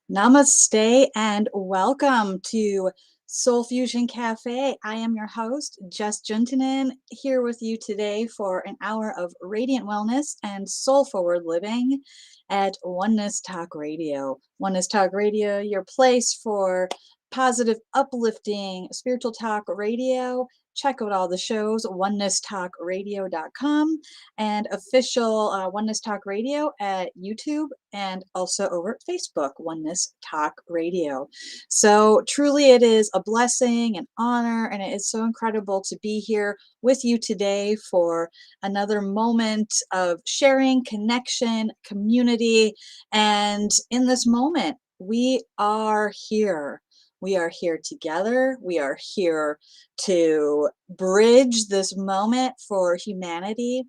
Namaste and welcome to Soul Fusion Cafe. I am your host, Jess Juntanen, here with you today for an hour of radiant wellness and soul forward living at Oneness Talk Radio. Oneness Talk Radio, your place for positive, uplifting spiritual talk radio. Check out all the shows, onenesstalkradio.com, and official Oneness Talk Radio at YouTube and also over at Facebook, Oneness Talk Radio. So truly it is a blessing and honor, and it is so incredible to be here with you today for another moment of sharing, connection, community. And in this moment, we are here. We are here together. We are here to bridge this moment for humanity.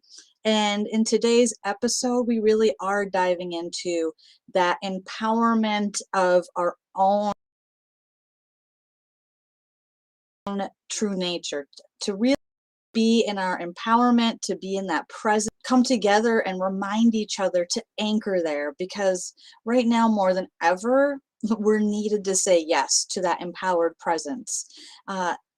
And in today's episode, we really are diving into that empowerment of our own true nature, to really be in our empowerment, to be in that present, come together and remind each other to anchor there, because right now more than ever, we're needed to say yes to that empowered presence.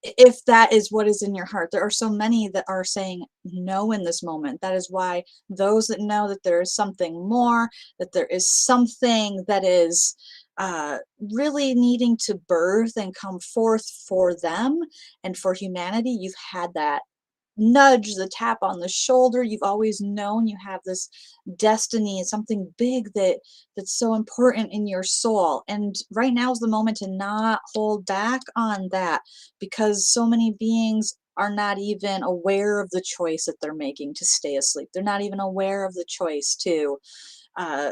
If that is what is in your heart, there are so many that are saying no in this moment. That is why those that know that there is something more, that there is something that is really needing to birth and come forth for them and for humanity, you've had that nudge, the tap on the shoulder. You've always known you have this destiny, something big that's so important in your soul. And right now is the moment to not hold back on that, because so many beings are not even aware of the choice that they're making to stay asleep. They're not even aware of the choice uh,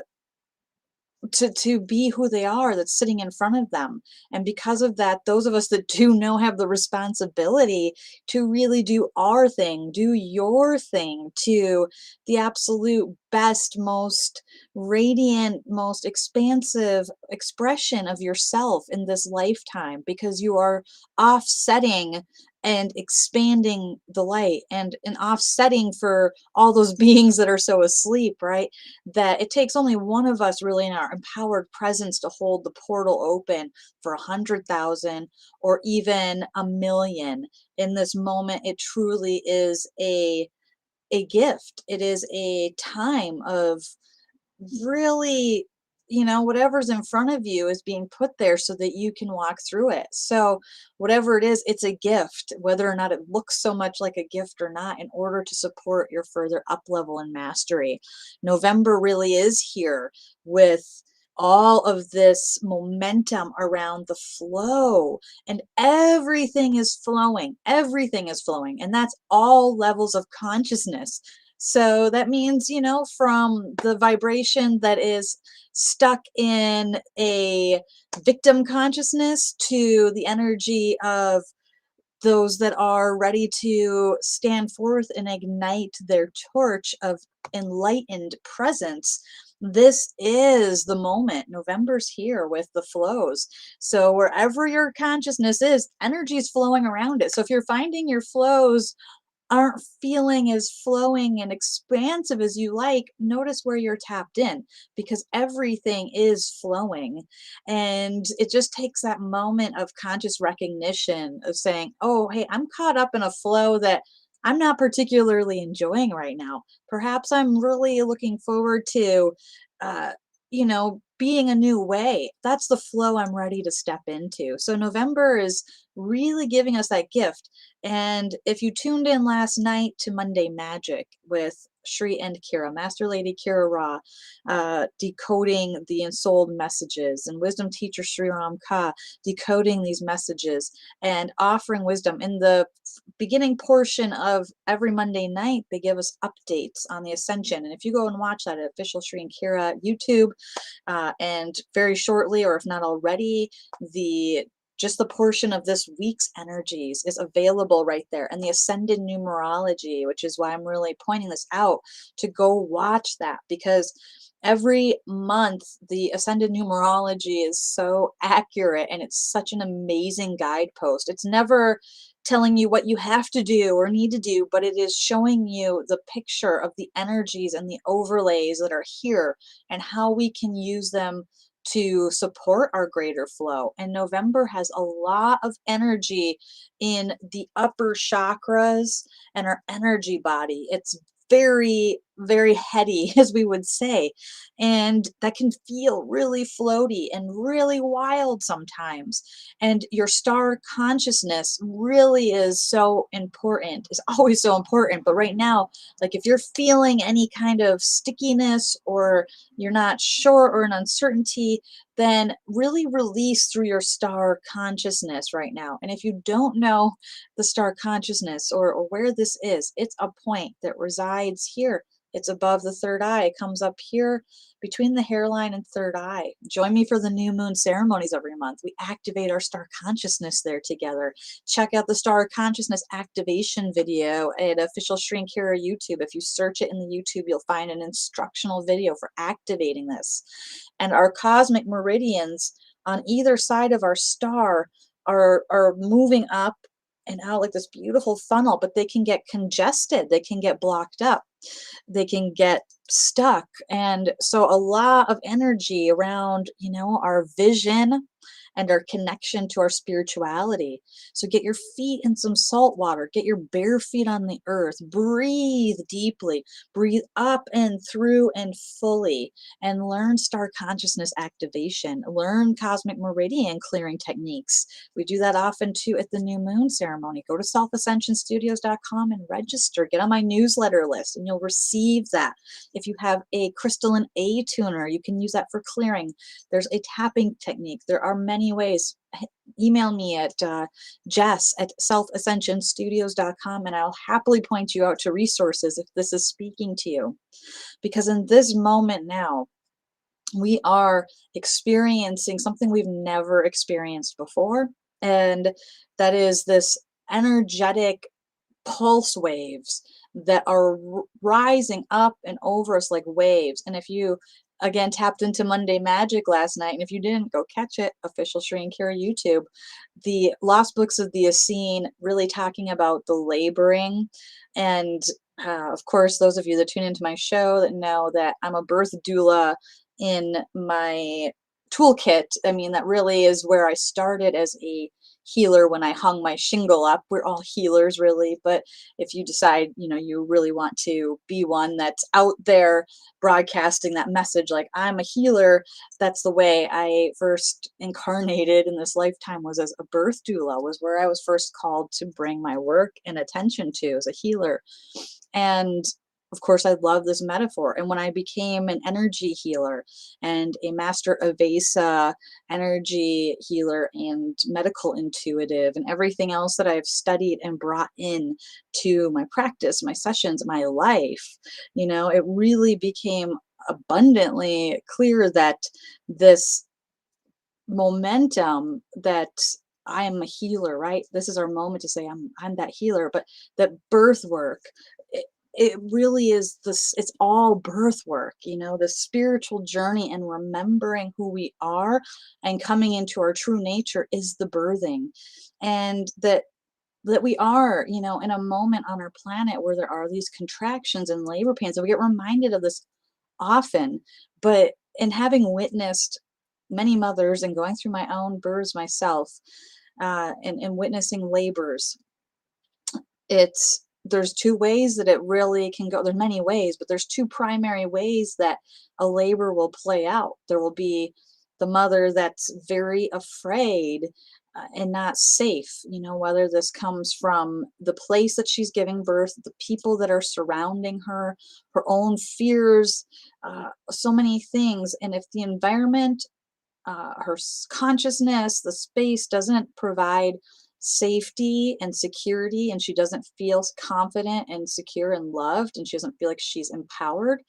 to be who they are, that's sitting in front of them. And because of that, those of us that do know have the responsibility to really do our thing, do your thing to the absolute best, most radiant, most expansive expression of yourself in this lifetime, because you are offsetting and expanding the light, and offsetting for all those beings that are so asleep, right? That it takes only one of us really in our empowered presence to hold the portal open for 100,000 or even a million. In this moment, it truly is a gift. It is a time of really, whatever's in front of you is being put there so that you can walk through it. So whatever it is, it's a gift, whether or not it looks so much like a gift or not, in order to support your further up level and mastery. November really is here with all of this momentum around the flow, and everything is flowing, and that's all levels of consciousness. So that means, from the vibration that is stuck in a victim consciousness to the energy of those that are ready to stand forth and ignite their torch of enlightened presence. This is the moment. November's here with the flows. So wherever your consciousness is, energy is flowing around it. So if you're finding your flows aren't feeling as flowing and expansive as you like, notice where you're tapped in, because everything is flowing. And it just takes that moment of conscious recognition of saying, oh, hey, I'm caught up in a flow that I'm not particularly enjoying right now. Perhaps I'm really looking forward to, uh, being a new way. That's the flow I'm ready to step into. So November is really giving us that gift. And if you tuned in last night to Monday Magic with Shri and Kira, Master Lady Kira Ra, decoding the ensouled messages, and Wisdom Teacher Sri Ram Ka decoding these messages and offering wisdom. In the beginning portion of every Monday night, they give us updates on the Ascension. And if you go and watch that at Official Shri and Kira YouTube, and very shortly, or if not already, the just the portion of this week's energies is available right there. And the ascended numerology, which is why I'm really pointing this out, to go watch that, because every month the ascended numerology is so accurate, and it's such an amazing guidepost. It's never telling you what you have to do or need to do, but it is showing you the picture of the energies and the overlays that are here, and how we can use them to support our greater flow. And November has a lot of energy in the upper chakras and our energy body. It's very, very heady, as we would say, and that can feel really floaty and really wild sometimes. And your star consciousness really is so important, is always so important. But right now, like if you're feeling any kind of stickiness or you're not sure or an uncertainty, then really release through your star consciousness right now. And if you don't know the star consciousness or where this is, it's a point that resides here. It's above the third eye. It comes up here between the hairline and third eye. Join me for the new moon ceremonies every month. We activate our star consciousness there together. Check out the star consciousness activation video at Official Shrink Hero YouTube. If you search it in the YouTube, you'll find an instructional video for activating this. And our cosmic meridians on either side of our star are moving up and out like this beautiful funnel, but they can get congested, they can get blocked up, they can get stuck. And so a lot of energy around, our vision and our connection to our spirituality. So get your feet in some salt water, get your bare feet on the earth, breathe deeply, breathe up and through and fully, and learn star consciousness activation, learn cosmic meridian clearing techniques. We do that often too at the new moon ceremony. Go to selfascensionstudios.com and register, get on my newsletter list, and you'll receive that. If you have a crystalline A tuner, you can use that for clearing. There's a tapping technique. There are many ways. Email me at jess@selfascensionstudios.com and I'll happily point you out to resources if this is speaking to you. Because in this moment now, we are experiencing something we've never experienced before. And that is this energetic pulse waves that are rising up and over us like waves. And if you again tapped into Monday Magic last night, and if you didn't, go catch it, Official Shrink Hero YouTube. The Lost Books of the Essene, really talking about the laboring. And of course, those of you that tune into my show that know that I'm a birth doula in my toolkit. I mean, that really is where I started as a healer when I hung my shingle up. We're all healers, really, but if you decide, you really want to be one that's out there broadcasting that message, like I'm a healer, that's the way I first incarnated in this lifetime, was as a birth doula, was where I was first called to bring my work and attention to as a healer. And of course, I love this metaphor. And when I became an energy healer and a master Avesa energy healer and medical intuitive and everything else that I've studied and brought in to my practice, my sessions, my life, it really became abundantly clear that this momentum that I am a healer, right? This is our moment to say I'm that healer, but that birth work, it really is this, it's all birth work, the spiritual journey and remembering who we are and coming into our true nature is the birthing. And that we are, in a moment on our planet where there are these contractions and labor pains, and we get reminded of this often. But in having witnessed many mothers and going through my own births myself, and witnessing labors, there's two ways that it really can go. There's many ways, but there's two primary ways that a labor will play out. There will be the mother that's very afraid and not safe, whether this comes from the place that she's giving birth, the people that are surrounding her, her own fears, so many things. And if the environment, her consciousness, the space doesn't provide safety and security, and she doesn't feel confident and secure and loved, and she doesn't feel like she's empowered,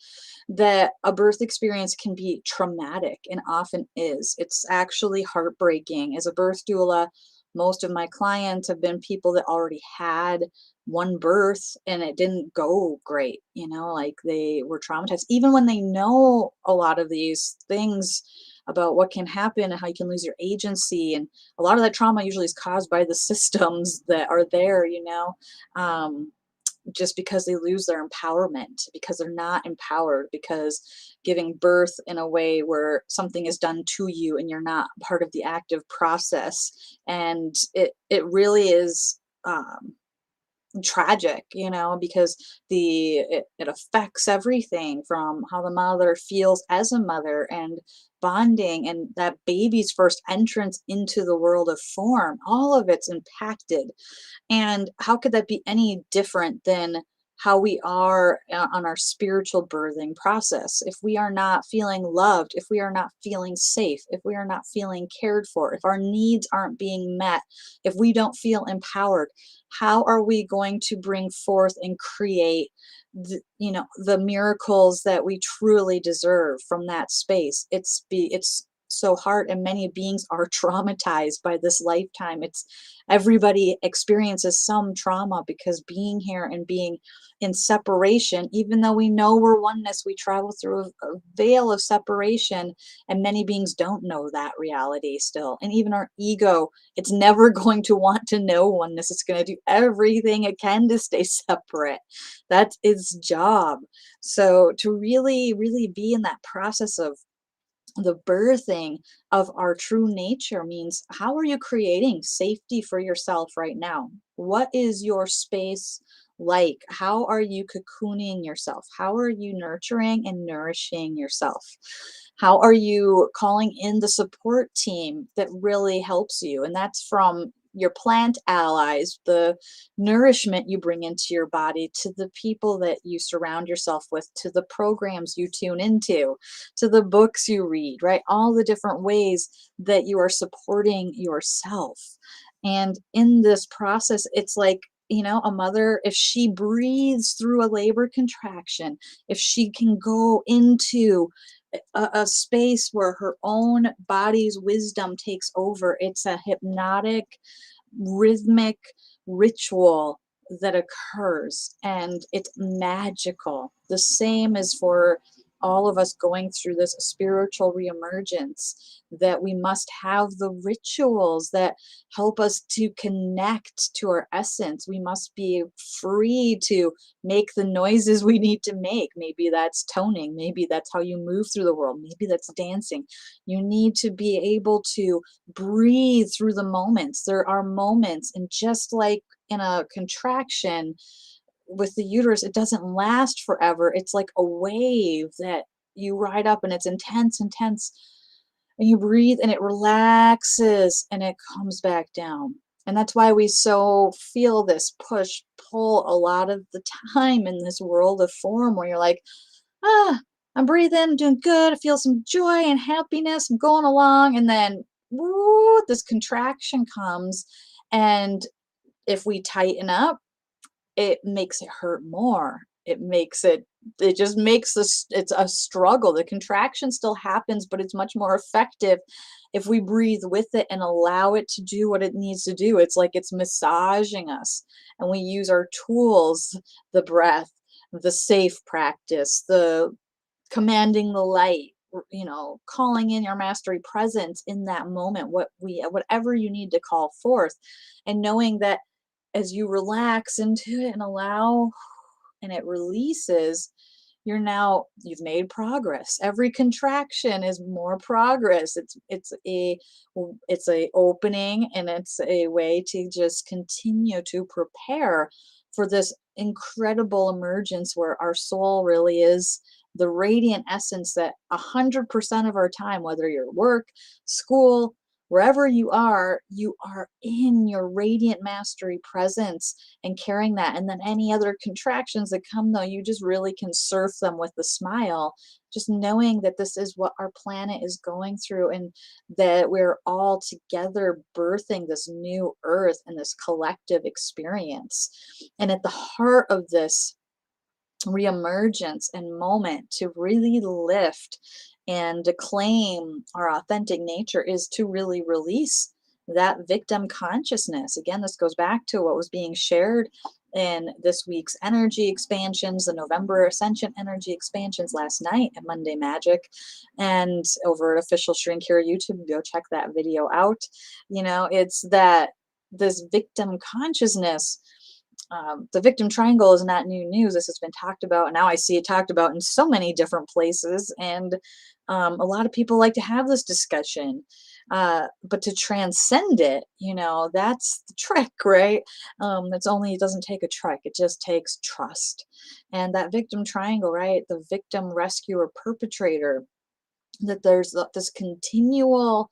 that a birth experience can be traumatic and often is. It's actually heartbreaking. As a birth doula, most of my clients have been people that already had one birth and it didn't go great, like they were traumatized, even when they know a lot of these things about what can happen and how you can lose your agency. And a lot of that trauma usually is caused by the systems that are there, um, just because they lose their empowerment, because they're not empowered, because giving birth in a way where something is done to you and you're not part of the active process. And it really is tragic, because it affects everything from how the mother feels as a mother, and bonding, and that baby's first entrance into the world of form. All of it's impacted. And how could that be any different than how we are on our spiritual birthing process? If we are not feeling loved, if we are not feeling safe, if we are not feeling cared for, if our needs aren't being met, if we don't feel empowered, how are we going to bring forth and create the miracles that we truly deserve from that space? It's so hard, and many beings are traumatized by this lifetime. It's everybody experiences some trauma, because being here and being in separation, even though we know we're oneness, we travel through a veil of separation, and many beings don't know that reality still. And even our ego, it's never going to want to know oneness. It's going to do everything it can to stay separate. That's its job. So to really, really be in that process of the birthing of our true nature means, how are you creating safety for yourself right now? What is your space like? How are you cocooning yourself? How are you nurturing and nourishing yourself? How are you calling in the support team that really helps you? And that's from your plant allies, the nourishment you bring into your body, to the people that you surround yourself with, to the programs you tune into, to the books you read, right? All the different ways that you are supporting yourself. And in this process, it's like, a mother, if she breathes through a labor contraction, if she can go into a space where her own body's wisdom takes over, it's a hypnotic, rhythmic ritual that occurs, and it's magical. The same is for all of us going through this spiritual reemergence, that we must have the rituals that help us to connect to our essence. We must be free to make the noises we need to make. Maybe that's toning, maybe that's how you move through the world, maybe that's dancing. You need to be able to breathe through the moments. There are moments, and just like in a contraction with the uterus, it doesn't last forever. It's like a wave that you ride up, and it's intense, intense, and you breathe and it relaxes and it comes back down. And that's why we so feel this push pull a lot of the time in this world of form, where you're like, ah, I'm breathing, I'm doing good, I feel some joy and happiness, I'm going along, and then woo, this contraction comes. And if we tighten up, it makes it hurt more. It just makes this, it's a struggle. The contraction still happens, but it's much more effective if we breathe with it and allow it to do what it needs to do. It's like it's massaging us, and we use our tools, the breath, the safe practice, the commanding the light, calling in your mastery presence in that moment, whatever you need to call forth, and knowing that as you relax into it and allow, and it releases, you've made progress. Every contraction is more progress. It's a opening, and it's a way to just continue to prepare for this incredible emergence, where our soul really is the radiant essence that 100% of our time, whether you're at work, school, wherever you are in your radiant mastery presence and carrying that. And then any other contractions that come, though, you just really can surf them with a smile, just knowing that this is what our planet is going through, and that we're all together birthing this new earth and this collective experience. And at the heart of this reemergence and moment to really lift and to claim our authentic nature is to really release that victim consciousness. Again, this goes back to what was being shared in this week's energy expansions, the November Ascension energy expansions last night at Monday Magic, and over at Official Shrink here YouTube. Go check that video out. It's that this victim consciousness The victim triangle is not new news. This has been talked about. And now I see it talked about in so many different places. And a lot of people like to have this discussion. But to transcend it, that's the trick, right? It doesn't take a trick, it just takes trust. And that victim triangle, right? The victim, rescuer, perpetrator, that there's this continual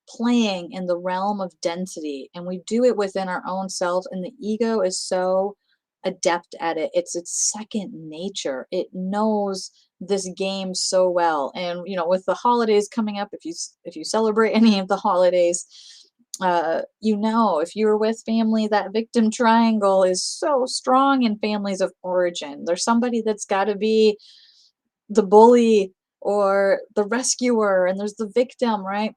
playing in the realm of density, and we do it within our own selves, and the ego is so adept at it. It's its second nature. It knows this game so well. And with the holidays coming up, if you celebrate any of the holidays, if you're with family, that victim triangle is so strong in families of origin. There's somebody that's got to be the bully or the rescuer, and there's the victim, right?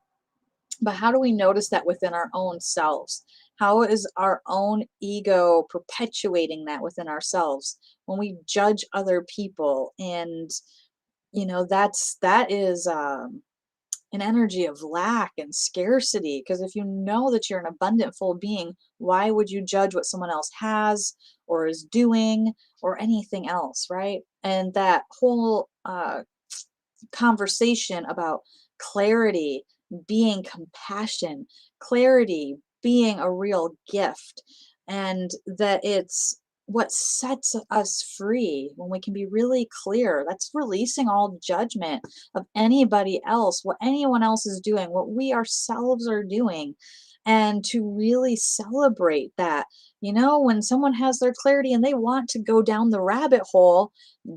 But how do we notice that within our own selves? How is our own ego perpetuating that within ourselves when we judge other people? And that is an energy of lack and scarcity. Because if you know that you're an abundant, full being, why would you judge what someone else has or is doing or anything else, right? And that whole conversation about clarity being compassion, clarity being a real gift, and that it's what sets us free when we can be really clear. That's releasing all judgment of anybody else, what anyone else is doing, what we ourselves are doing, and to really celebrate that. When someone has their clarity and they want to go down the rabbit hole,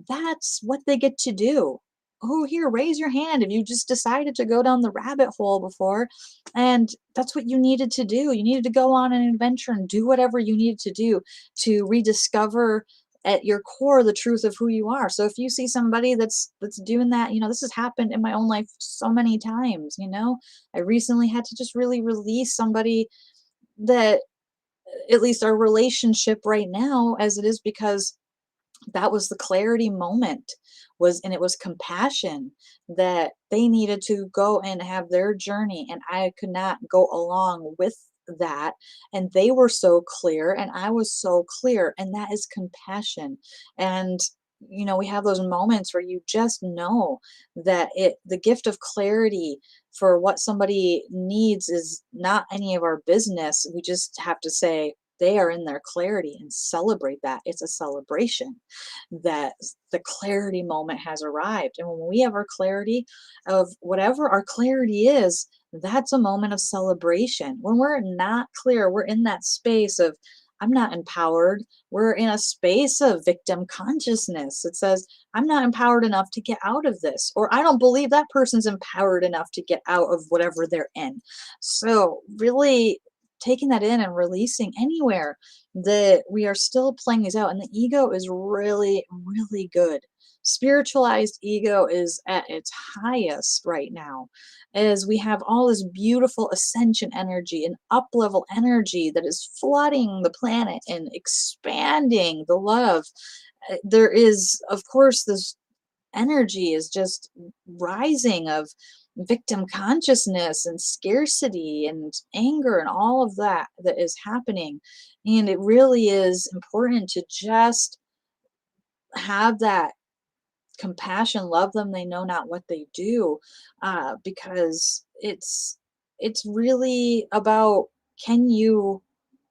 that's what they get to do. Oh, here, raise your hand if you just decided to go down the rabbit hole before. And that's what you needed to do. You needed to go on an adventure and do whatever you needed to do to rediscover at your core the truth of who you are. So if you see somebody that's doing that, this has happened in my own life so many times. I recently had to just really release somebody that, at least our relationship right now as it is, because that was the clarity moment, and it was compassion that they needed to go and have their journey, and I could not go along with that. And they were so clear and I was so clear, and that is compassion. And we have those moments where you just know that the gift of clarity for what somebody needs is not any of our business. We just have to say they are in their clarity and celebrate that. It's a celebration that the clarity moment has arrived. And when we have our clarity of whatever our clarity is, that's a moment of celebration. When we're not clear, we're in that space of, I'm not empowered. We're in a space of victim consciousness. It says, I'm not empowered enough to get out of this, or I don't believe that person's empowered enough to get out of whatever they're in. So, really taking that in and releasing anywhere that we are still playing these out. And the ego is really, really good. Spiritualized ego is at its highest right now, as we have all this beautiful ascension energy and up level energy that is flooding the planet and expanding the love. There is, of course, this energy is just rising of victim consciousness and scarcity and anger and all of that is happening. And it really is important to just have that compassion, love them, they know not what they do, because it's really about, can you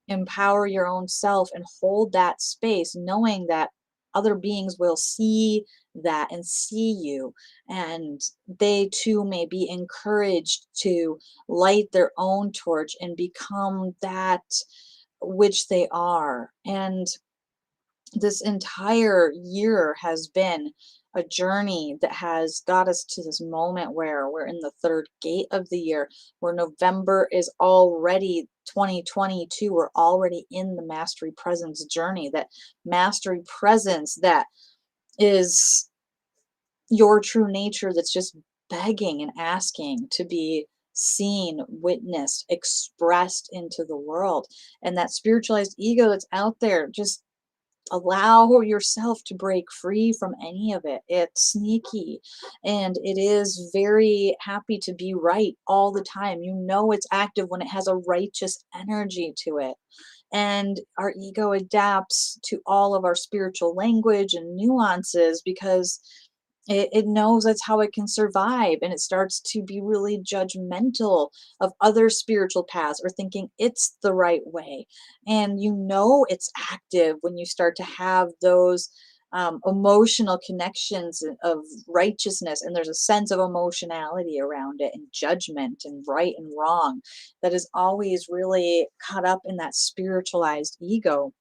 empower your own self and hold that space, knowing that other beings will see that and see you, and they too may be encouraged to light their own torch and become that which they are. And this entire year has been a journey that has got us to this moment where we're in the third gate of the year, where November is already 2022. We're already in the mastery presence journey, that mastery presence that is your true nature, that's just begging and asking to be seen, witnessed, expressed into the world. And that spiritualized ego that's out there, just allow yourself to break free from any of it. It's sneaky and it is very happy to be right all the time. It's active when it has a righteous energy to it. And our ego adapts to all of our spiritual language and nuances because it knows that's how it can survive, and it starts to be really judgmental of other spiritual paths or thinking it's the right way. And it's active when you start to have those emotional connections of righteousness, and there's a sense of emotionality around it and judgment and right and wrong that is always really caught up in that spiritualized ego.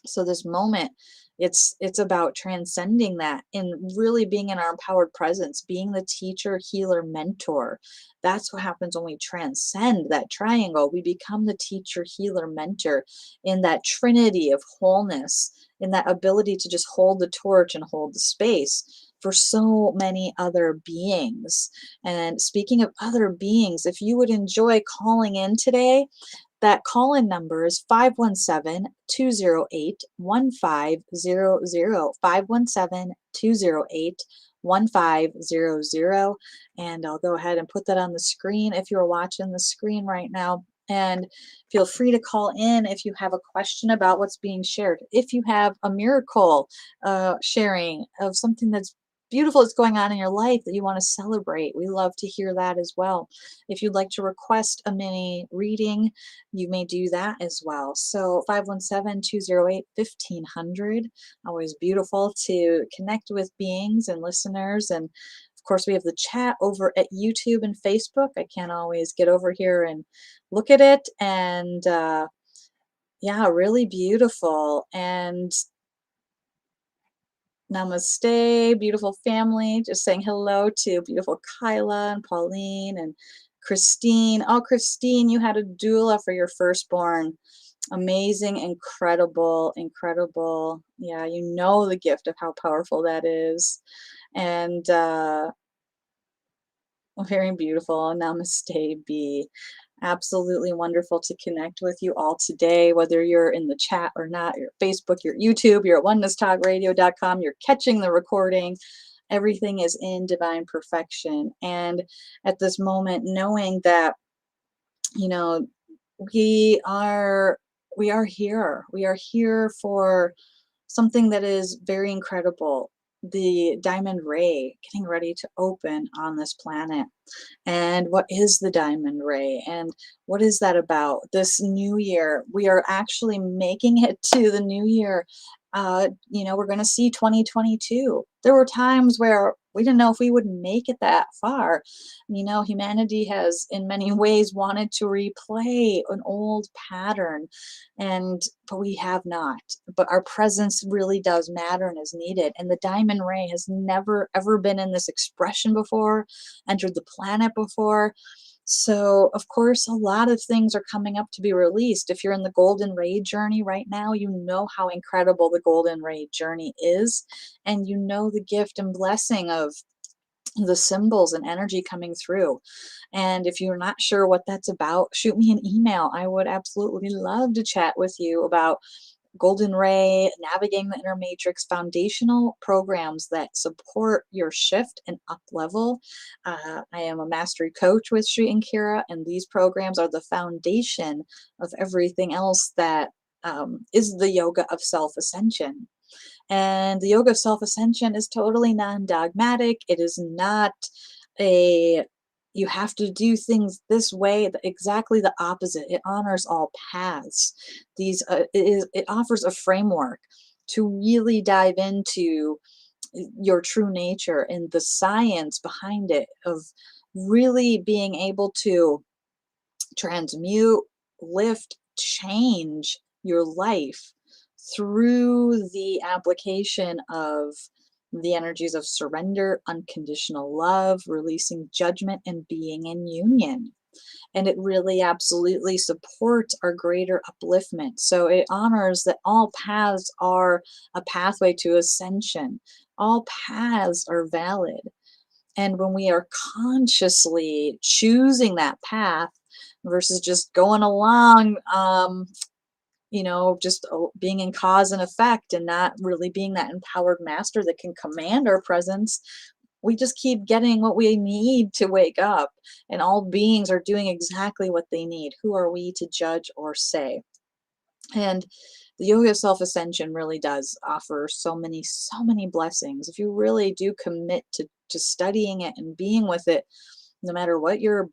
So this moment, it's about transcending that and really being in our empowered presence, being the teacher, healer, mentor. That's what happens when we transcend that triangle. We become the teacher, healer, mentor in that trinity of wholeness, in that ability to just hold the torch and hold the space for so many other beings. And speaking of other beings, if you would enjoy calling in today, that call-in number is 517-208-1500, 517-208-1500. And I'll go ahead and put that on the screen if you're watching the screen right now. And feel free to call in if you have a question about what's being shared. If you have a miracle sharing of something that's beautiful that's going on in your life that you want to celebrate, we love to hear that as well. If you'd like to request a mini reading, you may do that as well. So 517-208-1500. Always beautiful to connect with beings and listeners. And of course, we have the chat over at YouTube and Facebook. I can't always get over here and look at it. And yeah, really beautiful. And namaste, beautiful family. Just saying hello to beautiful Kyla and Pauline and Christine. Oh, Christine, you had a doula for your firstborn. Amazing, incredible, incredible. Yeah, you know the gift of how powerful that is. And very beautiful. Namaste, B. Absolutely wonderful to connect with you all today, whether you're in the chat or not, your Facebook, your YouTube, you're at onenesstalkradio.com, you're catching the recording. Everything is in divine perfection. And at this moment, knowing that, you know, we are we are here. We are here for something that is very incredible. The diamond ray getting ready to open on this planet. And what is the diamond ray? And what is that about? This new year, we are actually making it to the new year. We're going to see 2022. There were times where we didn't know if we would make it that far. Humanity has in many ways wanted to replay an old pattern, but we have not. But our presence really does matter and is needed. And the diamond ray has never ever been in this expression before, entered the planet before. So, of course, a lot of things are coming up to be released. If you're in the golden ray journey right now, you know how incredible the golden ray journey is, and you know the gift and blessing of the symbols and energy coming through. And if you're not sure what that's about, shoot me an email. I would absolutely love to chat with you about Golden Ray, Navigating the Inner Matrix, foundational programs that support your shift and up level. I am a mastery coach with Sri and Kira, and these programs are the foundation of everything else that is the yoga of self-ascension. And the yoga of self-ascension is totally non-dogmatic. It is not a you have to do things this way, exactly the opposite. It honors all paths. It offers a framework to really dive into your true nature and the science behind it, of really being able to transmute, lift, change your life through the application of the energies of surrender, unconditional love, releasing judgment, and being in union. And it really absolutely supports our greater upliftment. So it honors that all paths are a pathway to ascension, all paths are valid. And when we are consciously choosing that path versus just going along, just being in cause and effect and not really being that empowered master that can command our presence, we just keep getting what we need to wake up. And all beings are doing exactly what they need. Who are we to judge or say? And the yoga of self-ascension really does offer so many blessings. If you really do commit to studying it and being with it, no matter what your,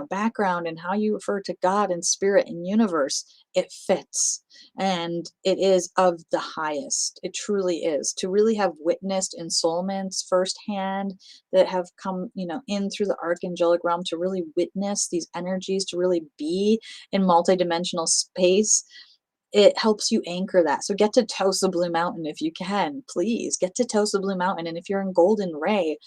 background and how you refer to God and spirit and universe, it fits. And it is of the highest. It truly is. To really have witnessed ensoulments firsthand that have come, in through the archangelic realm, to really witness these energies, to really be in multidimensional space, it helps you anchor that. So get to Tosa Blue Mountain if you can, please get to Tosa Blue Mountain. And if you're in Golden Ray,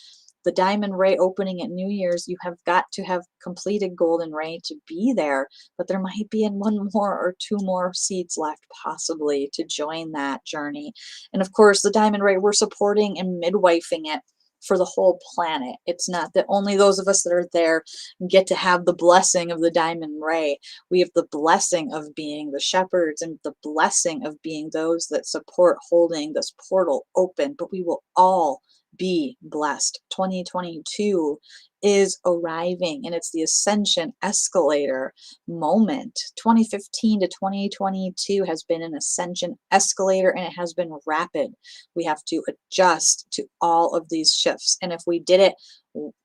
the Diamond Ray opening at New Year's, you have got to have completed Golden Ray to be there. But there might be in one more or two more seats left, possibly, to join that journey. And of course, the Diamond Ray, we're supporting and midwifing it for the whole planet. It's not that only those of us that are there get to have the blessing of the Diamond Ray. We have the blessing of being the shepherds and the blessing of being those that support holding this portal open, but we will all be blessed. 2022 is arriving, and it's the ascension escalator moment. 2015 to 2022 has been an ascension escalator, and it has been rapid. We have to adjust to all of these shifts. And if we did it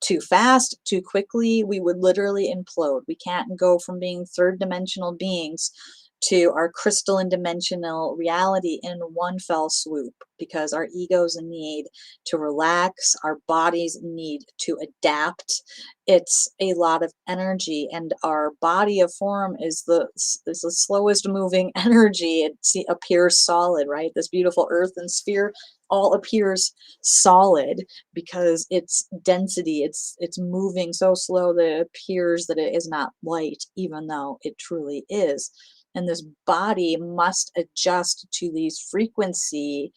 too fast, too quickly, we would literally implode. We can't go from being third dimensional beings to our crystalline dimensional reality in one fell swoop, because our egos need to relax, our bodies need to adapt. It's a lot of energy, and our body of form is the slowest moving energy. Appears solid, right? This beautiful earth and sphere all appears solid because its density, it's moving so slow that it appears that it is not light, even though it truly is. And this body must adjust to these frequency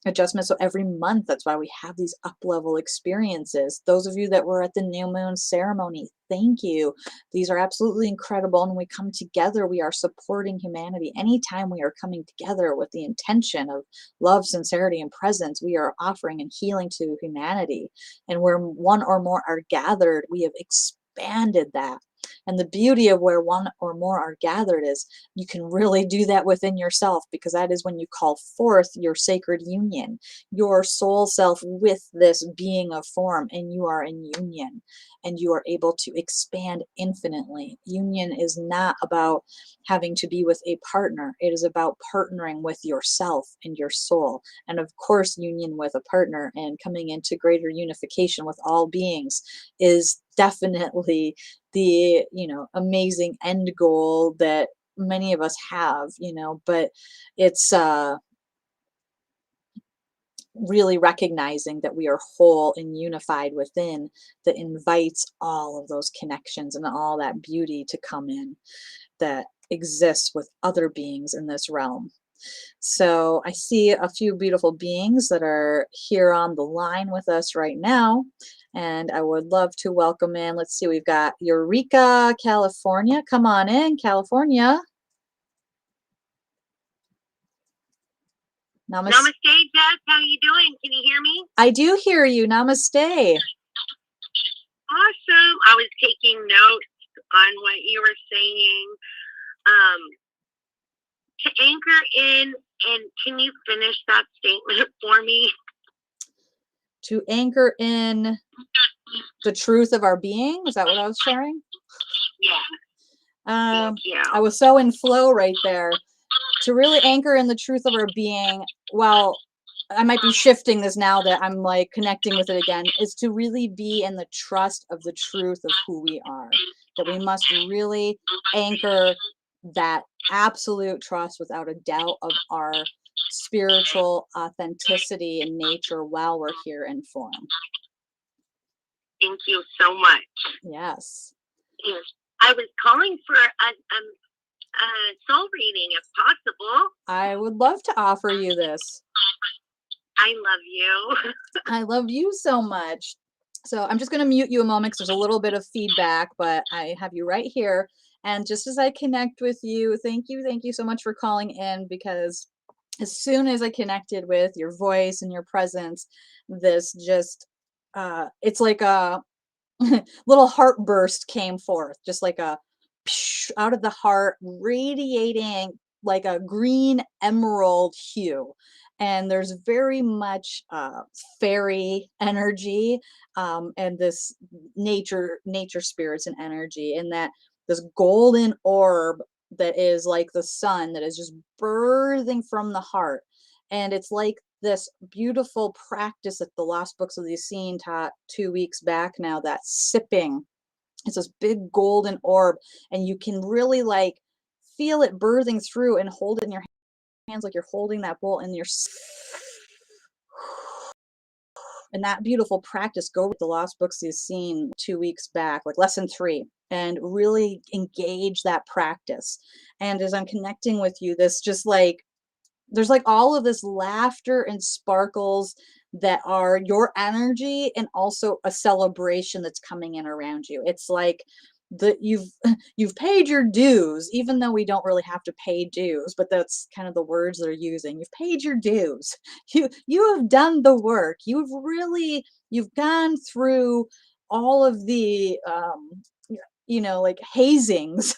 adjustments. So every month, that's why we have these up level experiences. Those of you that were at the new moon ceremony, thank you. These are absolutely incredible. And when we come together, we are supporting humanity. Anytime we are coming together with the intention of love, sincerity, and presence, we are offering and healing to humanity. And where one or more are gathered, we have expanded that. And the beauty of where one or more are gathered is you can really do that within yourself, because that is when you call forth your sacred union, your soul self with this being of form, and you are in union and you are able to expand infinitely. Union is not about having to be with a partner, it is about partnering with yourself and your soul. And of course, union with a partner and coming into greater unification with all beings is definitely the amazing end goal that many of us have, but it's really recognizing that we are whole and unified within, that invites all of those connections and all that beauty to come in that exists with other beings in this realm. So I see a few beautiful beings that are here on the line with us right now, and I would love to welcome in. Let's see, we've got Eureka, California. Come on in, California. Namaste. Namaste, Jess. How you doing? Can you hear me? I do hear you. Namaste. Awesome. I was taking notes on what you were saying. To anchor in, and can you finish that statement for me? To anchor in the truth of our being. Is that what I was sharing? Yeah. Thank you. I was so in flow right there. To really anchor in the truth of our being, well, I might be shifting this now that I'm like connecting with it again, is to really be in the trust of the truth of who we are. That we must really anchor that absolute trust without a doubt of our spiritual authenticity and nature while we're here in form. Thank you so much. Yes. I was calling for a soul reading if possible. I would love to offer you this. I love you. I love you so much. So I'm just going to mute you a moment because there's a little bit of feedback, but I have you right here. And just as I connect with you, thank you so much for calling in, because as soon as I connected with your voice and your presence, this just, it's like a little heart burst came forth, just like a out of the heart, radiating like a green emerald hue. And there's very much fairy energy, and this nature spirits and energy, and that this golden orb that is like the sun that is just birthing from the heart. And it's like this beautiful practice that the Lost Books of the Unseen taught 2 weeks back now, that sipping. It's this big golden orb, and you can really like feel it birthing through and hold it in your hands like you're holding that bowl, and you're and that beautiful practice. Go with the Lost Books you've seen 2 weeks back, like lesson 3, and really engage that practice. And as I'm connecting with you, this just like there's like all of this laughter and sparkles that are your energy, and also a celebration that's coming in around you. It's like you've you've paid your dues, even though we don't really have to pay dues, but that's kind of the words they're using. You've paid your dues. You have done the work. You've gone through all of the like hazings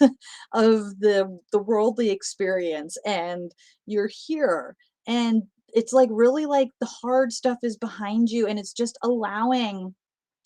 of the worldly experience, and you're here, and it's like really like the hard stuff is behind you, and it's just allowing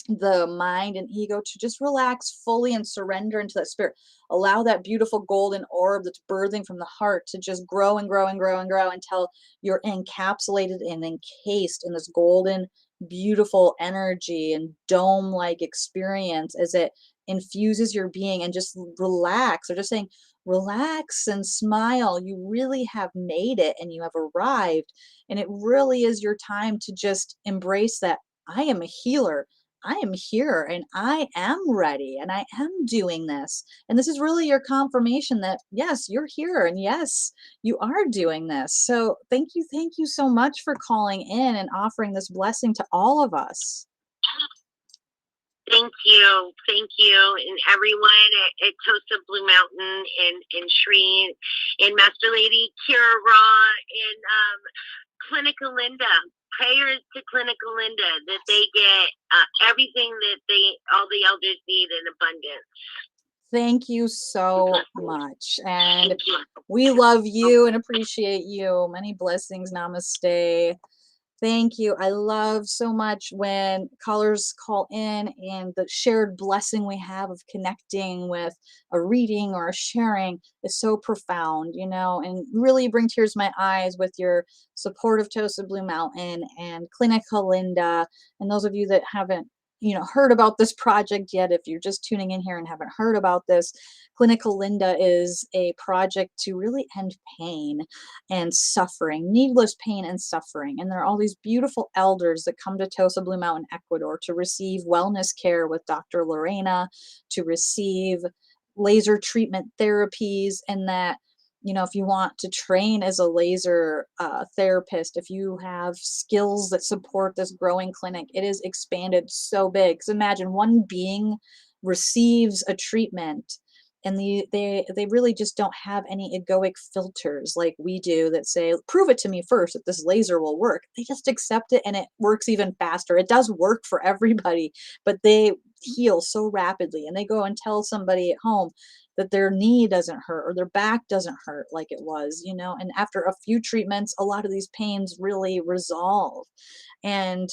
the mind and ego to just relax fully and surrender into that spirit. Allow that beautiful golden orb that's birthing from the heart to just grow and grow and grow and grow until you're encapsulated and encased in this golden, beautiful energy and dome like experience as it infuses your being. And just relax. They're just saying, relax and smile. You really have made it, and you have arrived. And it really is your time to just embrace that I am a healer. I am here, and I am ready, and I am doing this. And this is really your confirmation that yes, you're here, and yes, you are doing this. So thank you so much for calling in and offering this blessing to all of us. Thank you, and everyone at Tosa Blue Mountain, and Shreen, and Master Lady Kira Ra, and Clinical Linda. Prayers to Clinical Linda that they get everything that all the elders need in abundance. Thank you so much. And we love you and appreciate you. Many blessings. Namaste. Thank you. I love so much when callers call in, and the shared blessing we have of connecting with a reading or a sharing is so profound, and really bring tears to my eyes with your support of Tosa Blue Mountain and Clinica Linda. And those of you that haven't heard about this project yet, if you're just tuning in here and haven't heard about this, Clinical Linda is a project to really end pain and suffering, needless pain and suffering. And there are all these beautiful elders that come to Tosa Blue Mountain, Ecuador, to receive wellness care with Dr. Lorena, to receive laser treatment therapies, and that if you want to train as a laser therapist, if you have skills that support this growing clinic, it is expanded so big. So imagine one being receives a treatment, and they really just don't have any egoic filters like we do that say, prove it to me first that this laser will work. They just accept it, and it works even faster. It does work for everybody, but they heal so rapidly, and they go and tell somebody at home that their knee doesn't hurt or their back doesn't hurt like it was, and after a few treatments, a lot of these pains really resolve. And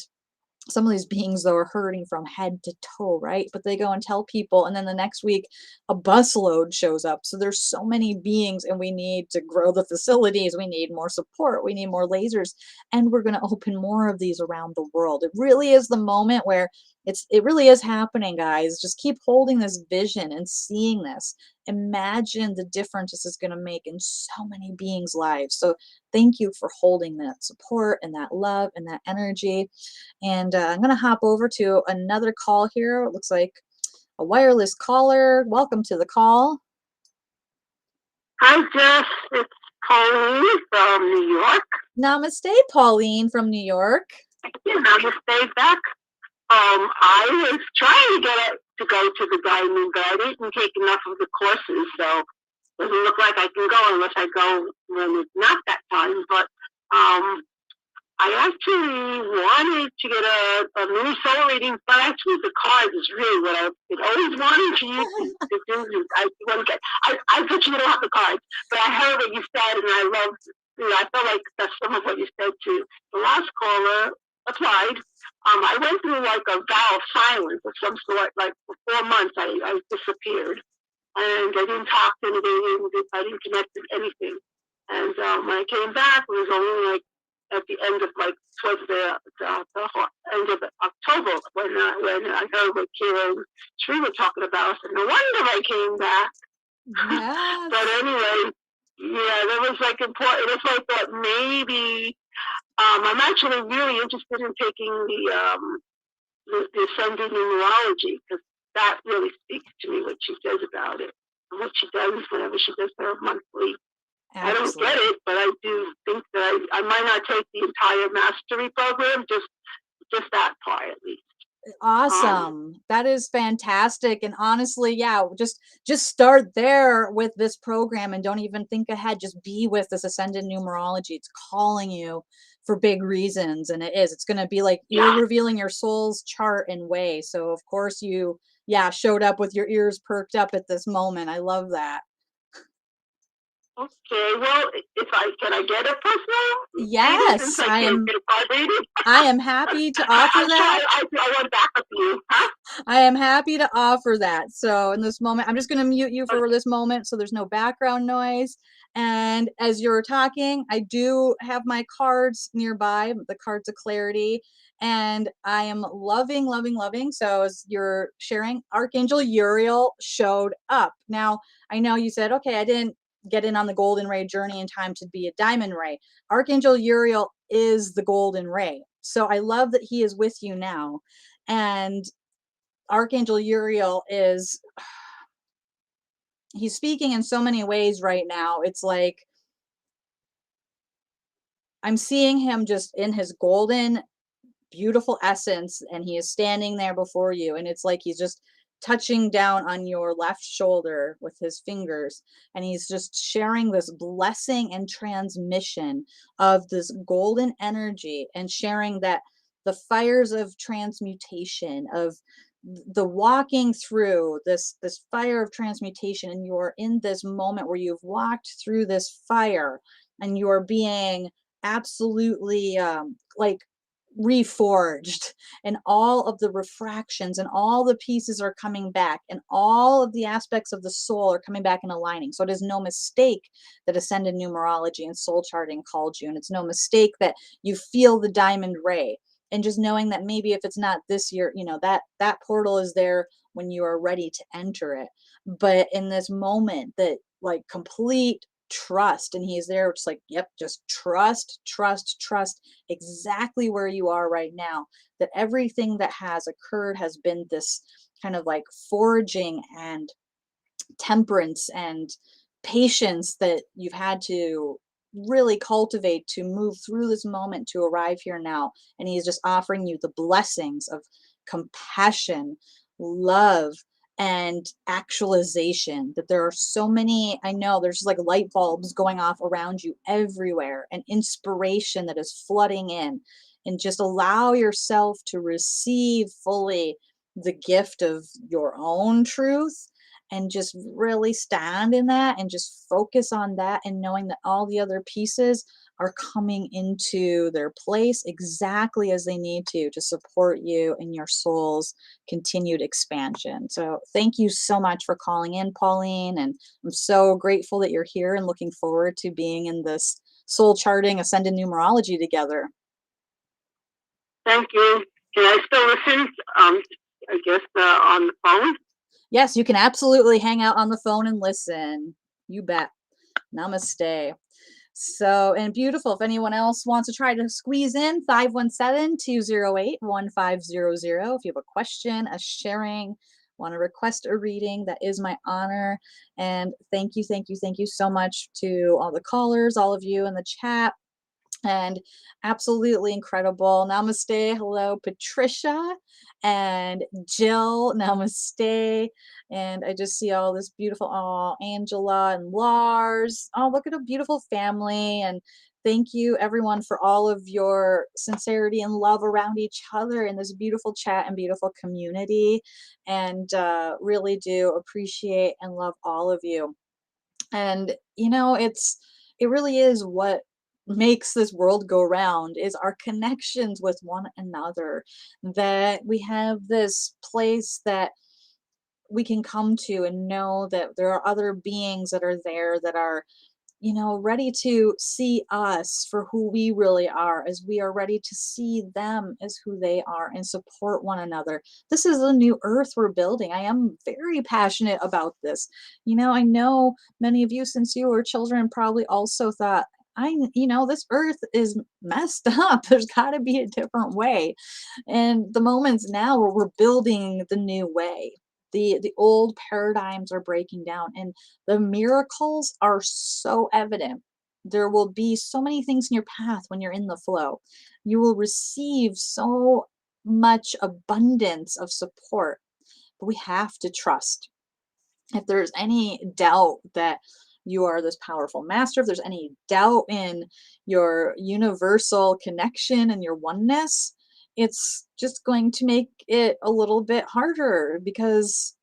some of these beings though are hurting from head to toe, right? But they go and tell people, and then the next week a busload shows up. So there's so many beings, and we need to grow the facilities. We need more support. We need more lasers, and we're going to open more of these around the world. It really is the moment where it really is happening, guys. Just keep holding this vision and seeing this. Imagine the difference this is going to make in so many beings' lives. So thank you for holding that support and that love and that energy. And I'm going to hop over to another call here. It looks like a wireless caller. Welcome to the call. Hi, Jess. It's Pauline from New York. Namaste, Pauline from New York. Yeah, namaste back. I was trying to get it to go to the diamond, but I didn't take enough of the courses, so it doesn't look like I can go unless I go when it's not that time. But I actually wanted to get a mini soul reading, but actually the cards is really what I've been always wanting to use to do. I want to get. I bet you don't have the cards, but I heard what you said, and I love. I felt like that's some of what you said too. The last caller applied. I went through like a vow of silence of some sort. Like for 4 months, I disappeared, and I didn't talk to anybody. I didn't connect with anything. And when I came back, it was only like at the end of like towards the end of October when I heard what Kira and Sri were talking about. I said, no wonder I came back. Yes. But anyway, yeah, that was like important. It's like that maybe I'm actually really interested in taking the ascended numerology because that really speaks to me what she says about it and what she does whenever she does her monthly. I don't get it, but I do think that I might not take the entire mastery program, just that part at least. Awesome. That is fantastic. And honestly, yeah, just start there with this program and don't even think ahead. Just be with this ascended numerology. It's calling you for big reasons. And it is. It's going to be like you're revealing your soul's chart and way. So of course you, yeah, showed up with your ears perked up at this moment. I love that. Okay, well, can I get a personal? Yes, I am happy to offer that. I want back up you. Huh? I am happy to offer that. So in this moment, I'm just going to mute you for this moment so there's no background noise. And as you're talking, I do have my cards nearby, the cards of clarity. And I am loving, loving, loving. So as you're sharing, Archangel Uriel showed up. Now, I know you said, okay, I didn't get in on the golden ray journey in time to be a diamond ray. Archangel Uriel is the golden ray. So I love that he is with you now. And Archangel Uriel he's speaking in so many ways right now. It's like I'm seeing him just in his golden, beautiful essence, and he is standing there before you. And it's like he's just touching down on your left shoulder with his fingers. And he's just sharing this blessing and transmission of this golden energy and sharing that the fires of transmutation, of the walking through this fire of transmutation, and you're in this moment where you've walked through this fire and you're being absolutely like reforged, and all of the refractions and all the pieces are coming back, and all of the aspects of the soul are coming back and aligning. So it is no mistake that ascended numerology and soul charting called you, and it's no mistake that you feel the diamond ray. And just knowing that maybe if it's not this year, that portal is there when you are ready to enter it. But in this moment, that like complete trust, and he's there just like, yep, just trust exactly where you are right now, that everything that has occurred has been this kind of like foraging and temperance and patience that you've had to really cultivate to move through this moment to arrive here now. And he's just offering you the blessings of compassion, love, and actualization. That there are so many, I know there's like light bulbs going off around you everywhere, and inspiration that is flooding in. And just allow yourself to receive fully the gift of your own truth, and just really stand in that and just focus on that, and knowing that all the other pieces are coming into their place exactly as they need to support you in your soul's continued expansion. So thank you so much for calling in, Pauline, and I'm so grateful that you're here and looking forward to being in this soul charting ascended numerology together. Thank you. Can I still listen? I guess on the phone. Yes, you can absolutely hang out on the phone and listen. You bet. Namaste. So, and beautiful. If anyone else wants to try to squeeze in, 517-208-1500. If you have a question, a sharing, want to request a reading, that is my honor. And thank you so much to all the callers, all of you in the chat. And absolutely incredible. Namaste. Hello, Patricia and Jill. Namaste. And I just see all this beautiful, Angela and Lars. Oh, look at a beautiful family. And thank you everyone for all of your sincerity and love around each other in this beautiful chat and beautiful community. And really do appreciate and love all of you. And it really is what makes this world go round, is our connections with one another, that we have this place that we can come to and know that there are other beings that are there, that are ready to see us for who we really are, as we are ready to see them as who they are and support one another. This is a new earth we're building. I am very passionate about this. I know many of you, since you were children, probably also thought, this earth is messed up. There's got to be a different way. And the moments now where we're building the new way. The old paradigms are breaking down, and the miracles are so evident. There will be so many things in your path when you're in the flow. You will receive so much abundance of support, but we have to trust. If there's any doubt that you are this powerful master, if there's any doubt in your universal connection and your oneness, it's just going to make it a little bit harder, because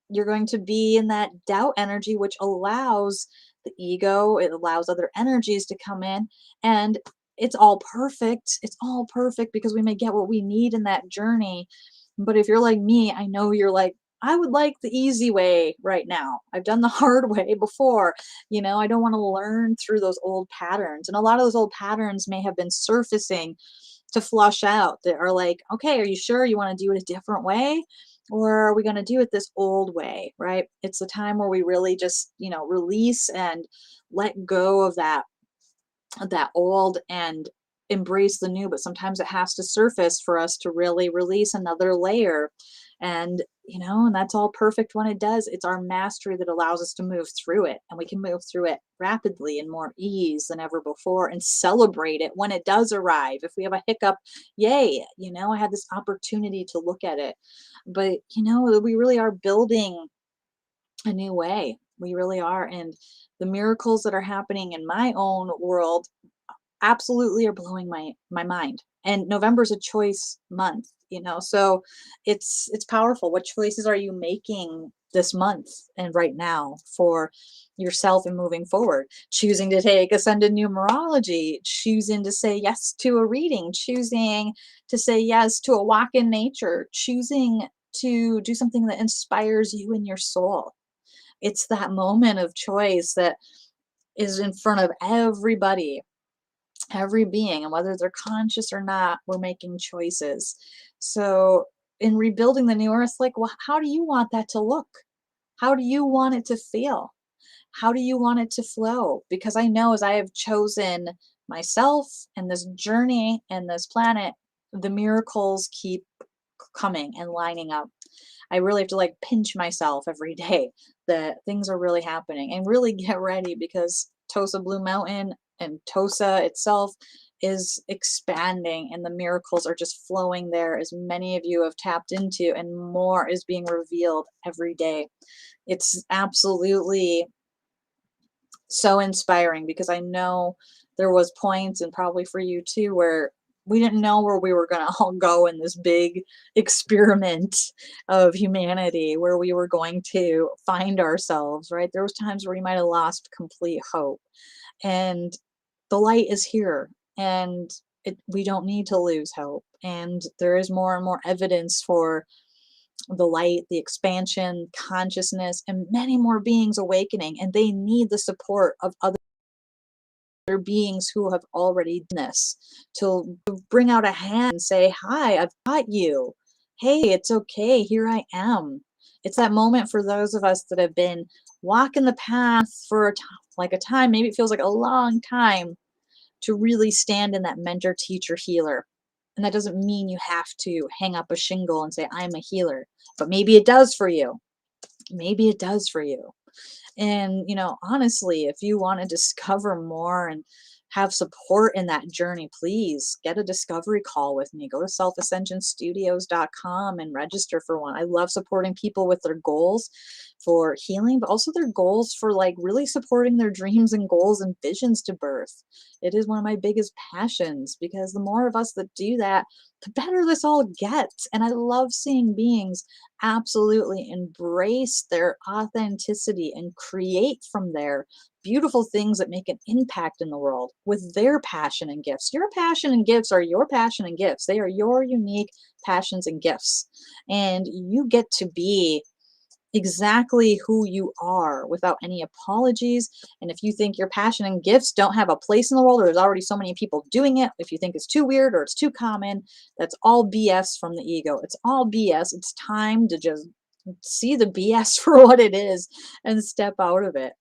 you're going to be in that doubt energy, which allows the ego, it allows other energies to come in, and it's all perfect. It's all perfect because we may get what we need in that journey. But if you're like me, I know you're like, I would like the easy way right now. I've done the hard way before. I don't want to learn through those old patterns. And a lot of those old patterns may have been surfacing to flush out, that are like, okay, are you sure you want to do it a different way? Or are we going to do it this old way, right? It's a time where we really just, release and let go of that old and embrace the new. But sometimes it has to surface for us to really release another layer. And that's all perfect when it does. It's our mastery that allows us to move through it, and we can move through it rapidly and more ease than ever before, and celebrate it when it does arrive. If we have a hiccup, yay, I had this opportunity to look at it. But we really are building a new way. We really are. And the miracles that are happening in my own world absolutely are blowing my mind. And November is a choice month, so it's powerful. What choices are you making this month and right now for yourself and moving forward? Choosing to take ascended numerology, choosing to say yes to a reading, choosing to say yes to a walk in nature, choosing to do something that inspires you and your soul. It's that moment of choice that is in front of everybody, every being, and whether they're conscious or not, we're making choices. So in rebuilding the new earth, like, well, how do you want that to look? How do you want it to feel? How do you want it to flow? Because I know, as I have chosen myself and this journey and this planet, the miracles keep coming and lining up. I really have to like pinch myself every day that things are really happening, and really get ready, because Tosa Blue Mountain and Tosa itself is expanding, and the miracles are just flowing there, as many of you have tapped into, and more is being revealed every day. It's absolutely so inspiring, because I know there was points, and probably for you too, where we didn't know where we were going to all go in this big experiment of humanity, where we were going to find ourselves, right? There was times where you might have lost complete hope, and the light is here, and we don't need to lose hope. And there is more and more evidence for the light, the expansion, consciousness, and many more beings awakening, and they need the support of other beings who have already done this, to bring out a hand and say, hi, I've got you. Hey, it's okay, here I am. It's that moment for those of us that have been walking the path for a time, maybe it feels like a long time, to really stand in that mentor, teacher, healer. And that doesn't mean you have to hang up a shingle and say, I'm a healer, but maybe it does for you. Maybe it does for you. And, honestly, if you want to discover more and have support in that journey, please get a discovery call with me. Go to selfascensionstudios.com and register for one. I love supporting people with their goals for healing, but also their goals for like really supporting their dreams and goals and visions to birth. It is one of my biggest passions because the more of us that do that, the better this all gets. And I love seeing beings absolutely embrace their authenticity and create from there beautiful things that make an impact in the world with their passion and gifts. Your passion and gifts are your passion and gifts. They are your unique passions and gifts. And you get to be exactly who you are without any apologies. And if you think your passion and gifts don't have a place in the world, or there's already so many people doing it, if you think it's too weird or it's too common, that's all BS from the ego. It's all BS. It's time to just see the BS for what it is and step out of it.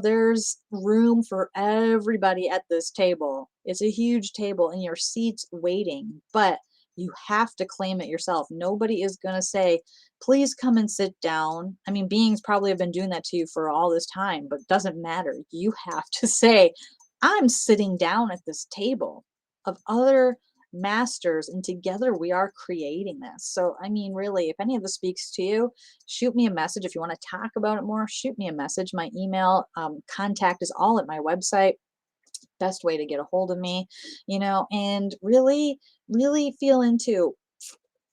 There's room for everybody at this table. It's a huge table and your seat's waiting, but you have to claim it yourself. Nobody is going to say, please come and sit down. I mean, beings probably have been doing that to you for all this time, but it doesn't matter. You have to say, I'm sitting down at this table of other masters, and together we are creating this. So, I mean, really, if any of this speaks to you, shoot me a message. If you want to talk about it more, shoot me a message. My email contact is all at my website. Best way to get a hold of me, and really, really feel into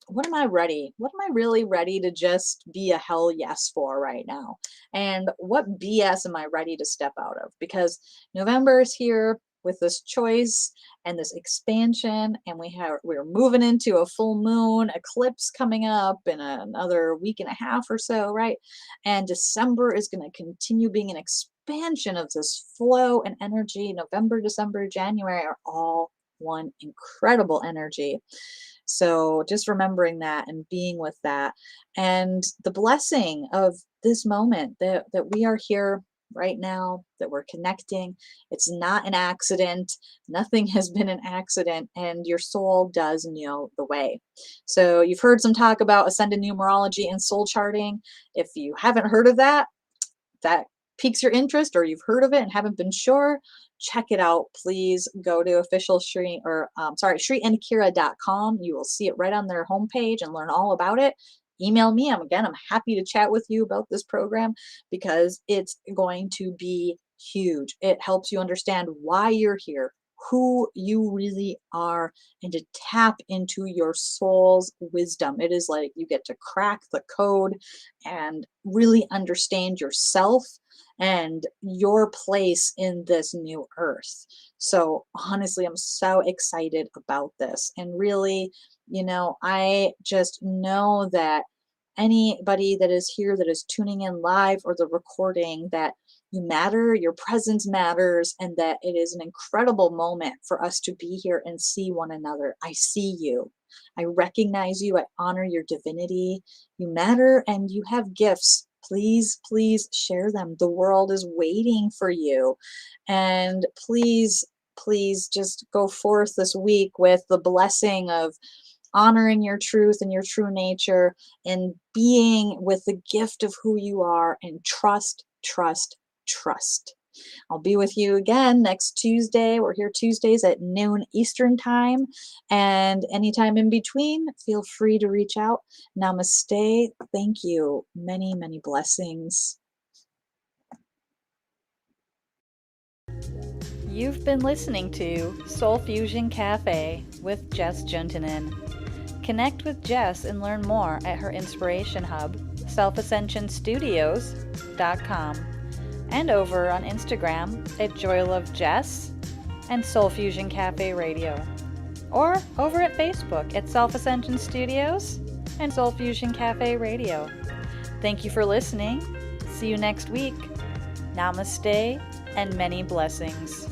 what am I ready? What am I really ready to just be a hell yes for right now? And what BS am I ready to step out of? Because November is here with this choice and this expansion, and we're moving into a full moon eclipse coming up in another week and a half or so, right? And December is going to continue being an expansion of this flow and energy. November, December, January are all one incredible energy. So just remembering that and being with that, and the blessing of this moment that we are here right now, that we're connecting. It's not an accident. Nothing has been an accident, and your soul does know the way. So you've heard some talk about ascended numerology and soul charting. If you haven't heard of that piques your interest, or you've heard of it and haven't been sure, check it out. Please go to official ShriandKira.com. You will see it right on their homepage and learn all about it. Email me. I'm happy to chat with you about this program because it's going to be huge. It helps you understand why you're here, who you really are, and to tap into your soul's wisdom. It is like you get to crack the code and really understand yourself and your place in this new earth. So honestly, I'm so excited about this. And really, I just know that anybody that is here that is tuning in live or the recording, that you matter, your presence matters, and that it is an incredible moment for us to be here and see one another. I see you. I recognize you. I honor your divinity. You matter and you have gifts. Please, please share them. The world is waiting for you. And please, please just go forth this week with the blessing of honoring your truth and your true nature and being with the gift of who you are, and trust, trust, trust. I'll be with you again next Tuesday. We're here Tuesdays at noon Eastern time, and anytime in between, feel free to reach out. Namaste. Thank you. Many, many blessings. You've been listening to Soul Fusion Cafe with Jess Juntanen. Connect with Jess and learn more at her inspiration hub, selfascensionstudios.com, and over on Instagram at JoyLoveJess and Soul Fusion Cafe Radio, or over at Facebook at Self-Ascension Studios and Soul Fusion Cafe Radio. Thank you for listening. See you next week. Namaste and many blessings.